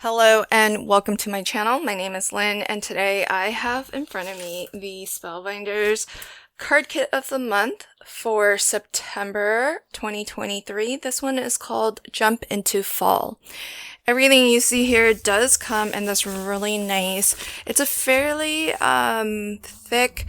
Hello and welcome to my channel. My name is Lynn and today I have in front of me the Spellbinders card kit of the month for September 2023. This one is called Jump into Fall. Everything you see here does come in this really nice, it's a fairly thick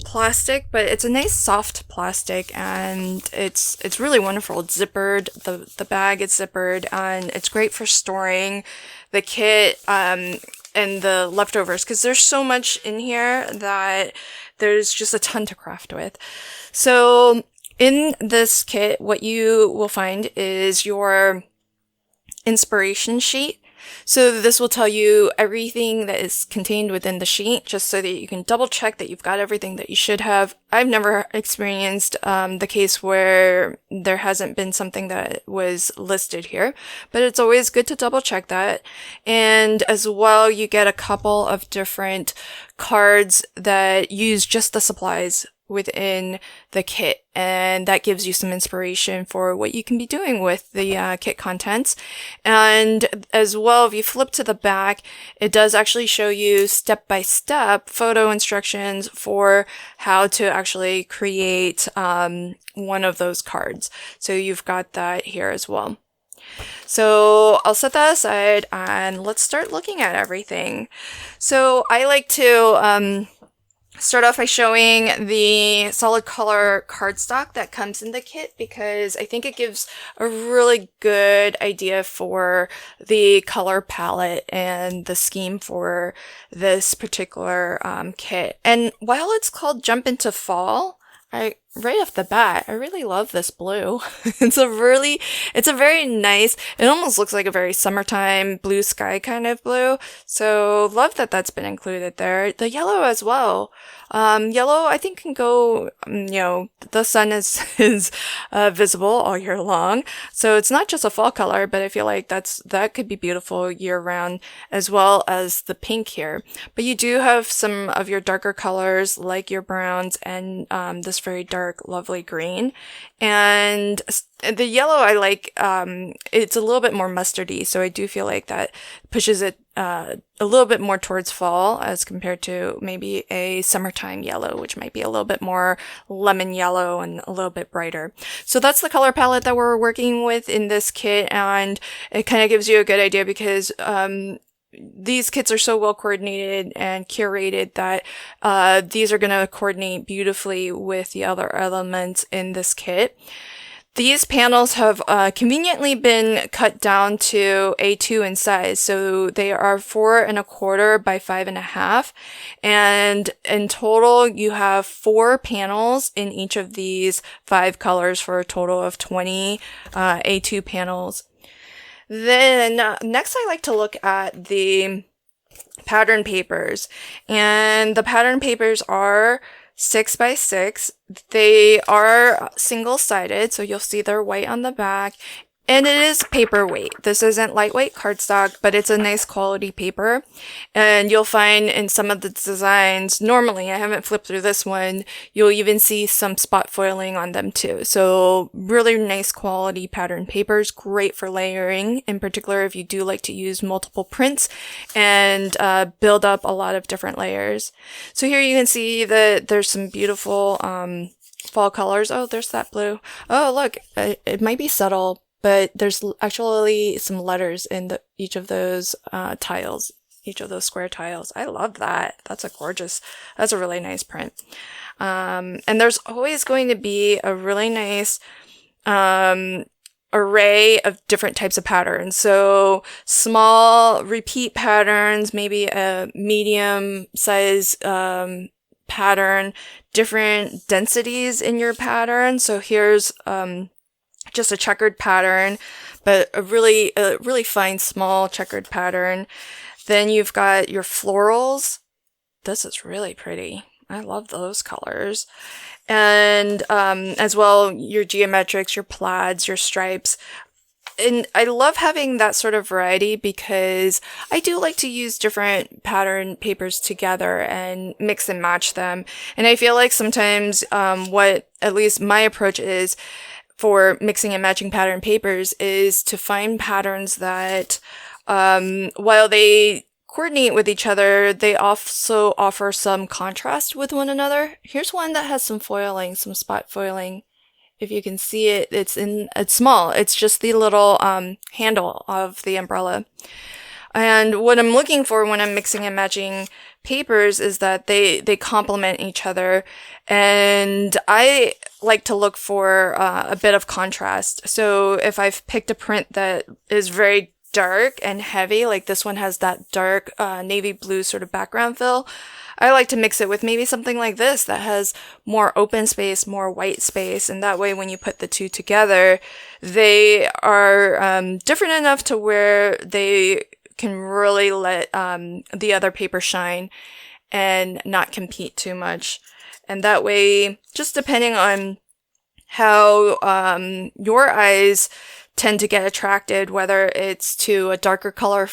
plastic, but it's a nice soft plastic and it's really wonderful. It's zippered, the bag is zippered, and it's great for storing the kit and the leftovers because there's so much in here that there's just a ton to craft with. So in this kit, what you will find is your inspiration sheet. So this will tell you everything that is contained within the sheet, just so that you can double check that you've got everything that you should have. I've never experienced the case where there hasn't been something that was listed here, but it's always good to double check that. And as well, you get a couple of different cards that use just the supplies within the kit, and that gives you some inspiration for what you can be doing with the kit contents. And as well, if you flip to the back, it does actually show you step-by-step photo instructions for how to actually create one of those cards. So you've got that here as well. So I'll set that aside and let's start looking at everything. So I like to start off by showing the solid color cardstock that comes in the kit, because I think it gives a really good idea for the color palette and the scheme for this particular kit. And while it's called Jump into Fall, right off the bat, I really love this blue. It's a very nice, it almost looks like a very summertime blue sky kind of blue. So love that that's been included there. The yellow as well. Yellow I think can go, the sun is visible all year long. So it's not just a fall color, but I feel like that could be beautiful year round, as well as the pink here. But you do have some of your darker colors like your browns and this very dark, lovely green. And the yellow I like, it's a little bit more mustardy, so I do feel like that pushes it a little bit more towards fall as compared to maybe a summertime yellow, which might be a little bit more lemon yellow and a little bit brighter. So that's the color palette that we're working with in this kit, and it kind of gives you a good idea because these kits are so well coordinated and curated that these are going to coordinate beautifully with the other elements in this kit. These panels have conveniently been cut down to A2 in size, so they are 4 1/4 by 5 1/2, and in total you have 4 panels in each of these 5 colors for a total of 20 A2 panels. Then next I like to look at the pattern papers, and the pattern papers are 6 by 6. They are single-sided, so you'll see they're white on the back. And it is paperweight. This isn't lightweight cardstock, but it's a nice quality paper. And you'll find in some of the designs, normally, I haven't flipped through this one, you'll even see some spot foiling on them too. So really nice quality pattern papers, great for layering, in particular if you do like to use multiple prints and build up a lot of different layers. So here you can see that there's some beautiful fall colors. Oh, there's that blue. Oh, look, it might be subtle, but there's actually some letters in each of those tiles, each of those square tiles. I love that. That's a really nice print. And there's always going to be a really nice array of different types of patterns. So small repeat patterns, maybe a medium size pattern, different densities in your pattern. So here's just a checkered pattern, but a really fine small checkered pattern. Then you've got your florals. This is really pretty. I love those colors. And as well, your geometrics, your plaids, your stripes. And I love having that sort of variety because I do like to use different pattern papers together and mix and match them. And I feel like sometimes what at least my approach is for mixing and matching pattern papers is to find patterns that While they coordinate with each other, they also offer some contrast with one another. Here's one that has some foiling, some spot foiling. If you can see it, it's small. It's just the little handle of the umbrella. And what I'm looking for when I'm mixing and matching papers is that they complement each other. And I like to look for a bit of contrast. So if I've picked a print that is very dark and heavy, like this one has that dark navy blue sort of background fill, I like to mix it with maybe something like this that has more open space, more white space, and that way when you put the two together, they are different enough to where they can really let the other paper shine and not compete too much. And that way, just depending on how your eyes tend to get attracted, whether it's to a darker color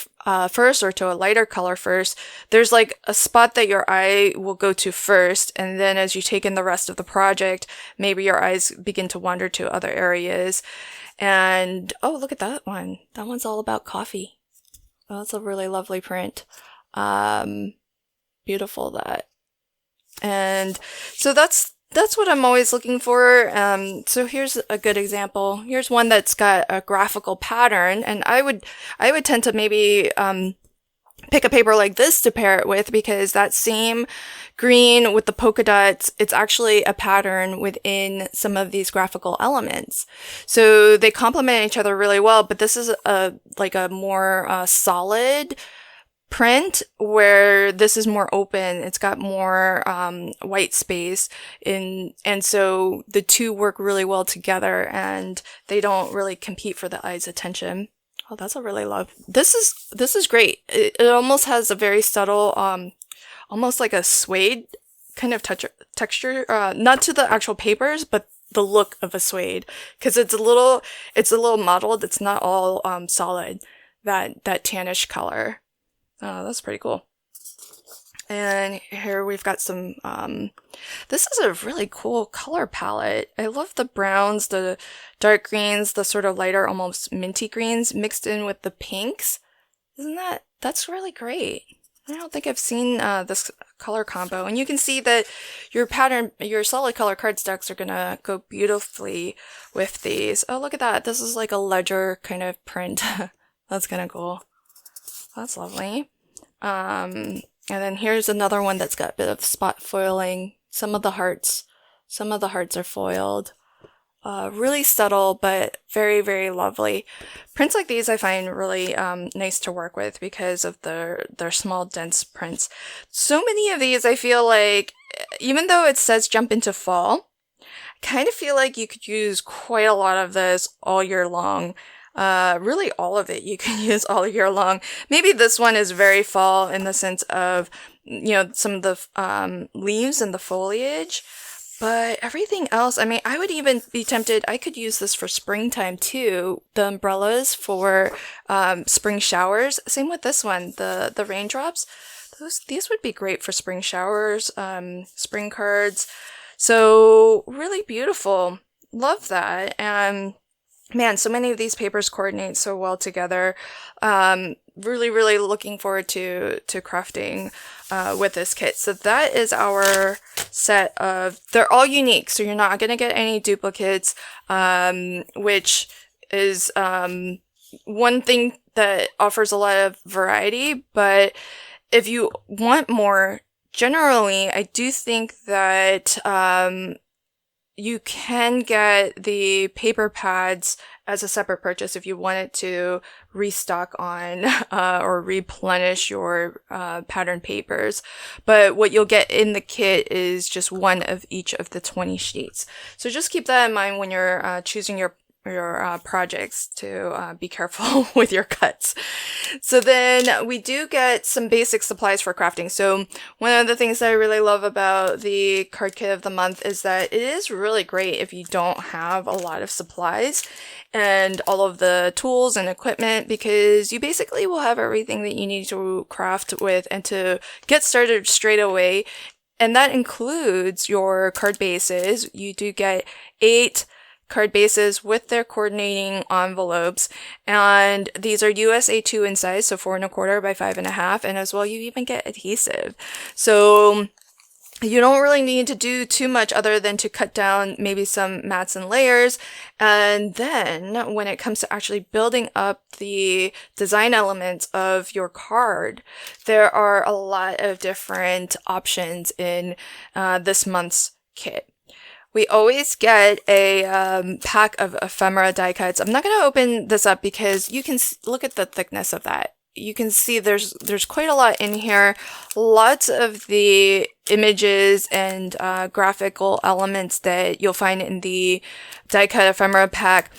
first or to a lighter color first, there's like a spot that your eye will go to first, and then as you take in the rest of the project, maybe your eyes begin to wander to other areas. And oh, look at that one. That one's all about coffee. Oh, that's a really lovely print. Beautiful, that. And so that's what I'm always looking for. So here's a good example. Here's one that's got a graphical pattern, and I would tend to maybe pick a paper like this to pair it with, because that same green with the polka dots, it's actually a pattern within some of these graphical elements. So they complement each other really well, but this is a more solid print, where this is more open. It's got more white space and so the two work really well together, and they don't really compete for the eye's attention. Oh, that's a really love. This is great. It almost has a very subtle, almost like a suede kind of texture, not to the actual papers, but the look of a suede, because it's a little mottled. It's not all solid, that tannish color. Oh, that's pretty cool. And here we've got some, this is a really cool color palette. I love the browns, the dark greens, the sort of lighter, almost minty greens mixed in with the pinks. That's really great. I don't think I've seen this color combo. And you can see that your solid color cardstocks are gonna go beautifully with these. Oh, look at that. This is like a ledger kind of print. That's kind of cool. That's lovely. And then here's another one that's got a bit of spot foiling. Some of the hearts are foiled. Really subtle, but very, very lovely. Prints like these I find really nice to work with because of their small, dense prints. So many of these I feel like, even though it says jump into fall, I kind of feel like you could use quite a lot of this all year long. Really all of it you can use all year long. Maybe this one is very fall in the sense of, some of the leaves and the foliage, but everything else, I mean, I would even be tempted, I could use this for springtime too. The umbrellas for spring showers. Same with this one, the raindrops. These would be great for spring showers, spring cards. So really beautiful. Love that. And man, so many of these papers coordinate so well together. Really, really looking forward to crafting with this kit. So that is our set of, they're all unique, so you're not going to get any duplicates, which is one thing that offers a lot of variety. But if you want more, generally, I do think that you can get the paper pads as a separate purchase if you wanted to restock on or replenish your pattern papers. But what you'll get in the kit is just one of each of the 20 sheets. So just keep that in mind when you're choosing your projects, to be careful with your cuts. So then we do get some basic supplies for crafting. So one of the things that I really love about the card kit of the month is that it is really great if you don't have a lot of supplies and all of the tools and equipment, because you basically will have everything that you need to craft with and to get started straight away. And that includes your card bases. You do get 8 card bases with their coordinating envelopes, and these are US A2 in size, so 4¼ by 5½, and as well you even get adhesive. So you don't really need to do too much other than to cut down maybe some mats and layers. And then when it comes to actually building up the design elements of your card, there are a lot of different options in this month's kit. We always get a pack of ephemera die cuts. I'm not going to open this up because you can look at the thickness of that. You can see there's quite a lot in here. Lots of the images and graphical elements that you'll find in the die cut ephemera pack,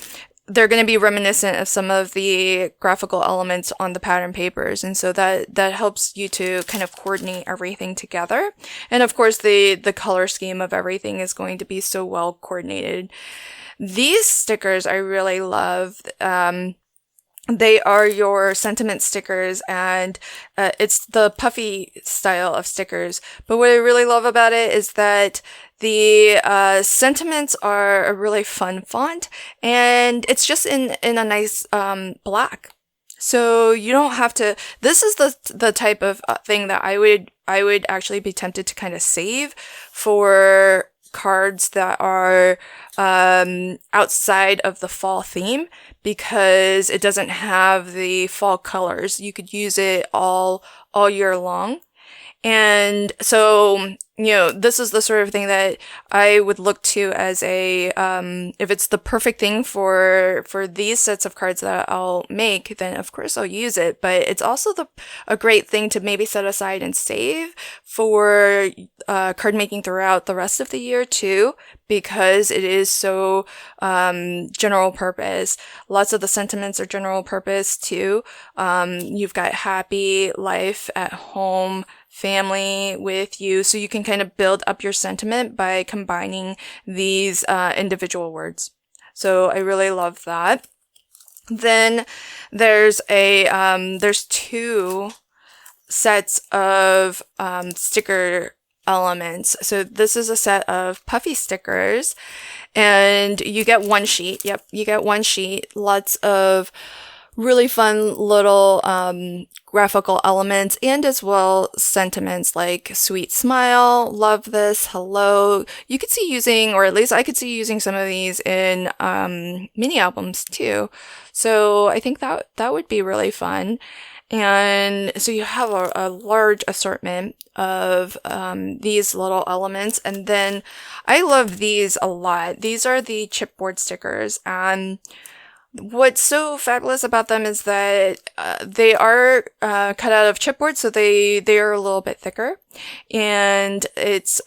they're going to be reminiscent of some of the graphical elements on the pattern papers, and so that helps you to kind of coordinate everything together. And of course the color scheme of everything is going to be so well coordinated. These stickers I really love. They are your sentiment stickers, and it's the puffy style of stickers. But what I really love about it is that the sentiments are a really fun font, and it's just in a nice black. So you don't have to. This is the type of thing that I would actually be tempted to kind of save for cards that are outside of the fall theme, because it doesn't have the fall colors. You could use it all year long. And so, this is the sort of thing that I would look to as a, if it's the perfect thing for these sets of cards that I'll make, then of course I'll use it. But it's also a great thing to maybe set aside and save for, card making throughout the rest of the year too, because it is so, general purpose. Lots of the sentiments are general purpose too. You've got happy, life at home, family with you, so you can kind of build up your sentiment by combining these individual words. So I really love that. Then there's there's 2 sets of sticker elements. So this is a set of puffy stickers, and you get 1 sheet. Yep, you get 1 sheet. Lots of really fun little graphical elements, and as well sentiments like sweet smile, love this, hello. You could see using, or at least I could see using some of these in mini albums too. So I think that would be really fun. And so you have a large assortment of these little elements. And then I love these a lot. These are the chipboard stickers, and what's so fabulous about them is that they are cut out of chipboard, so they are a little bit thicker, and it's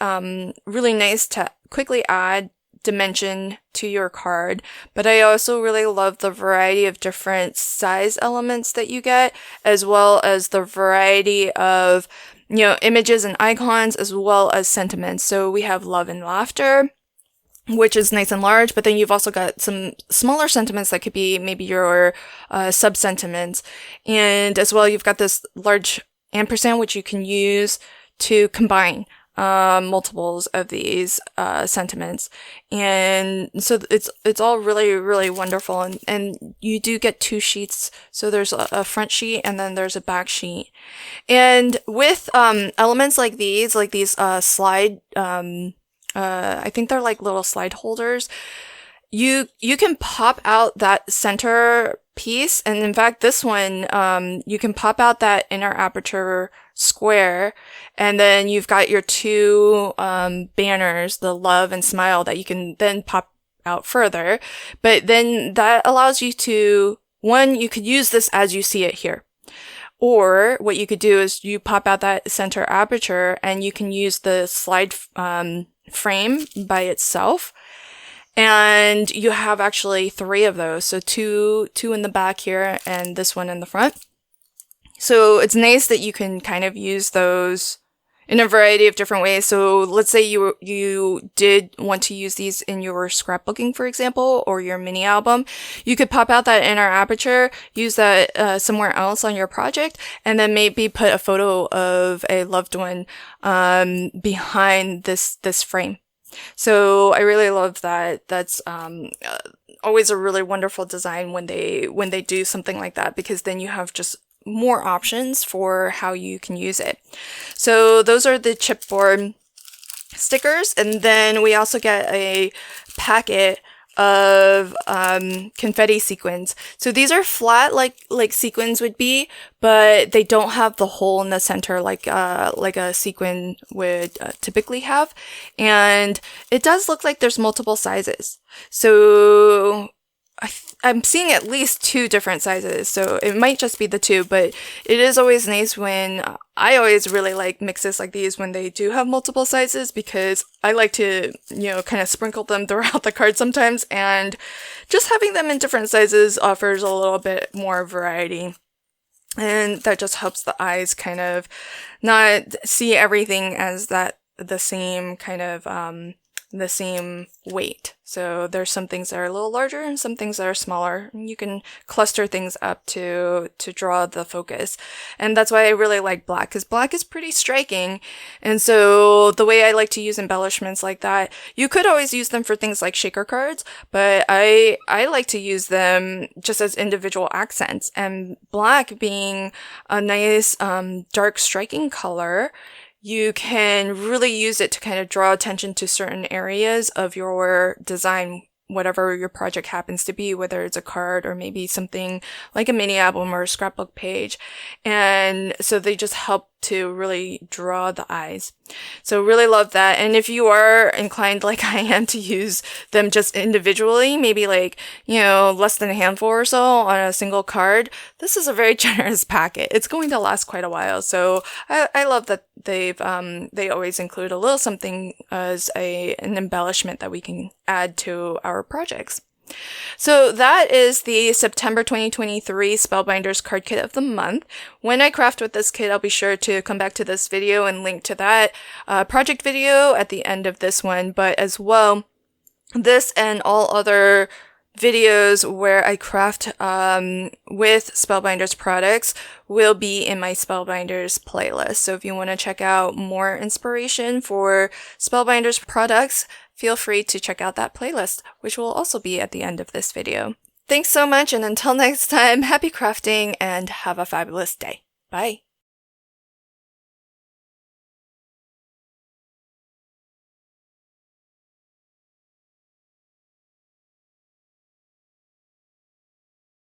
really nice to quickly add dimension to your card. But I also really love the variety of different size elements that you get, as well as the variety of images and icons, as well as sentiments. So we have love and laughter, which is nice and large, but then you've also got some smaller sentiments that could be maybe your sub-sentiments. And as well, you've got this large ampersand, which you can use to combine multiples of these sentiments. And so it's all really, really wonderful. And you do get 2 sheets. So there's a front sheet and then there's a back sheet. And with elements like these slide, I think they're like little slide holders. You can pop out that center piece, and in fact, this one, you can pop out that inner aperture square, and then you've got your 2 banners, the love and smile, that you can then pop out further. But then that allows you to, you could use this as you see it here. Or what you could do is you pop out that center aperture, and you can use the slide frame by itself, and you have actually 3 of those, so two in the back here and this one in the front. So it's nice that you can kind of use those in a variety of different ways. So let's say you did want to use these in your scrapbooking, for example, or your mini album. You could pop out that inner aperture, use that somewhere else on your project, and then maybe put a photo of a loved one behind this frame. So I really love that. That's always a really wonderful design when they do something like that, because then you have just more options for how you can use it. So those are the chipboard stickers, and then we also get a packet of confetti sequins. So these are flat like sequins would be, but they don't have the hole in the center like a sequin would typically have. And it does look like there's multiple sizes. So I'm seeing at least 2 different sizes, so it might just be the 2, but it is always nice when I always really like mixes like these when they do have multiple sizes, because I like to, kind of sprinkle them throughout the card sometimes, and just having them in different sizes offers a little bit more variety. And that just helps the eyes kind of not see everything as the same kind of the same weight. So there's some things that are a little larger and some things that are smaller. You can cluster things up to draw the focus. And that's why I really like black, because black is pretty striking. And so the way I like to use embellishments like that, you could always use them for things like shaker cards, but I like to use them just as individual accents. And black being a nice dark striking color, you can really use it to kind of draw attention to certain areas of your design, whatever your project happens to be, whether it's a card or maybe something like a mini album or a scrapbook page. And so they just help to really draw the eyes. So really love that. And if you are inclined like I am to use them just individually, maybe like, less than a handful or so on a single card, this is a very generous packet. It's going to last quite a while. So I love that they always include a little something as an embellishment that we can add to our projects. So that is the September 2023 Spellbinders card kit of the month. When I craft with this kit, I'll be sure to come back to this video and link to that project video at the end of this one. But as well, this and all other videos where I craft with Spellbinders products will be in my Spellbinders playlist. So if you want to check out more inspiration for Spellbinders products, feel free to check out that playlist, which will also be at the end of this video. Thanks so much, and until next time, happy crafting and have a fabulous day. Bye!